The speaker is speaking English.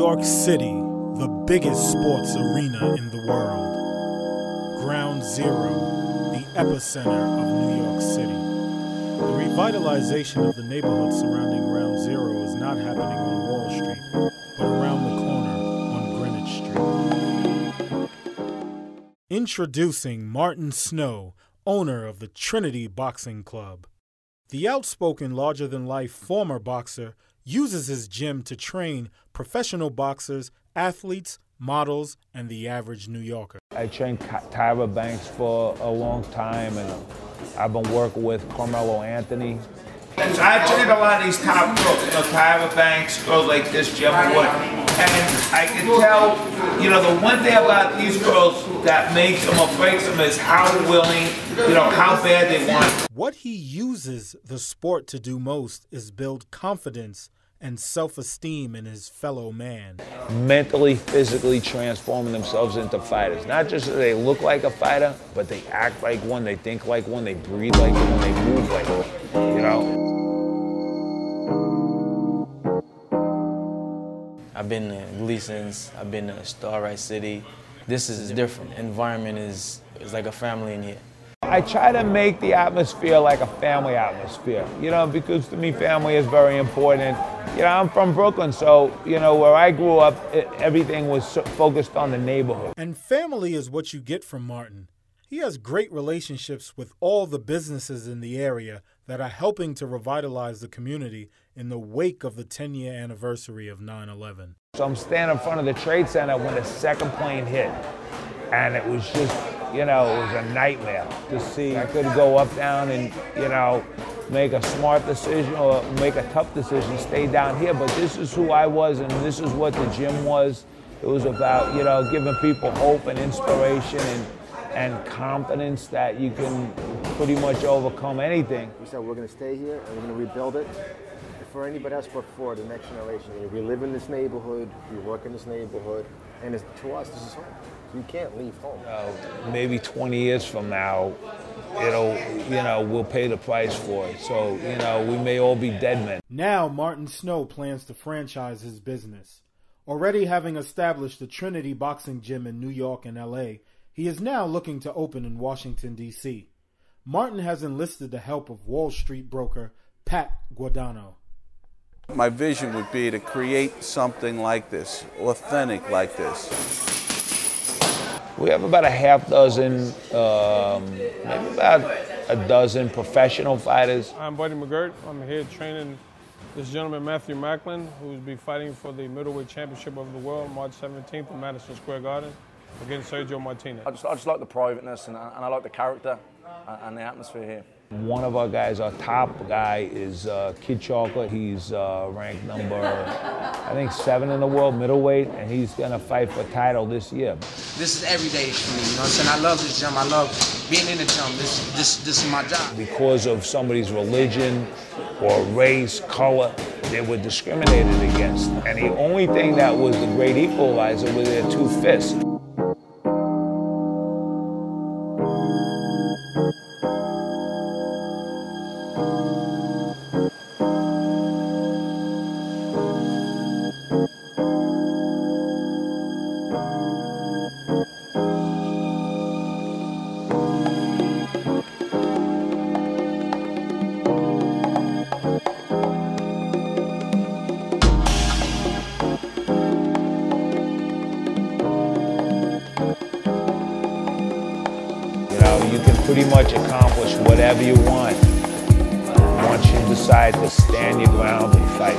York City, the biggest sports arena in the world. Ground Zero, the epicenter of New York City. The revitalization of the neighborhood surrounding Ground Zero is not happening on Wall Street, but around the corner on Greenwich Street. Introducing Martin Snow, owner of the Trinity Boxing Club. The outspoken, larger-than-life former boxer uses his gym to train professional boxers, athletes, models, and the average New Yorker. I trained Tyra Banks for a long time, and I've been working with Carmelo Anthony. I trained a lot of these top girls, Tyra Banks, girls like this, Gemma Wood, and I can tell, the one thing about these girls that makes them or breaks them is how willing, how bad they want. What he uses the sport to do most is build confidence and self-esteem in his fellow man. Mentally, physically transforming themselves into fighters. Not just that they look like a fighter, but they act like one, they think like one, they breathe like one, they move like one, I've been to Gleason's, I've been to Starlight City. This is different. Environment is like a family in here. I try to make the atmosphere like a family atmosphere, because to me family is very important. I'm from Brooklyn, so, where I grew up, everything was focused on the neighborhood. And family is what you get from Martin. He has great relationships with all the businesses in the area that are helping to revitalize the community in the wake of the 10-year anniversary of 9/11. So I'm standing in front of the Trade Center when the second plane hit, and it was just, it was a nightmare to see. I could go up, down, and, make a smart decision or make a tough decision, stay down here, but this is who I was, and this is what the gym was. It was about, giving people hope and inspiration and confidence that you can pretty much overcome anything. We said we're going to stay here and we're going to rebuild it for anybody else but for the next generation. We live in this neighborhood, we work in this neighborhood, and to us, this is home. So you can't leave home. Maybe 20 years from now, we'll pay the price for it. So, we may all be dead men. Now Martin Snow plans to franchise his business. Already having established the Trinity Boxing Gym in New York and LA, he is now looking to open in Washington, D.C. Martin has enlisted the help of Wall Street broker Pat Guadagno. My vision would be to create something like this, authentic like this. We have about a half dozen, maybe about a dozen professional fighters. I'm Buddy McGirt. I'm here training this gentleman, Matthew Macklin, who will be fighting for the middleweight championship of the world March 17th in Madison Square Garden against Sergio Martinez. I just like the privateness and I like the character and the atmosphere here. One of our guys, our top guy, is Kid Chocolate. He's ranked number, I think, 7 in the world, middleweight, and he's gonna fight for title this year. This is every day for me, you know what I'm saying? I love this gym, I love being in the gym. This is my job. Because of somebody's religion or race, color, they were discriminated against. And the only thing that was the great equalizer were their 2 fists. You can pretty much accomplish whatever you want once you decide to stand your ground and fight.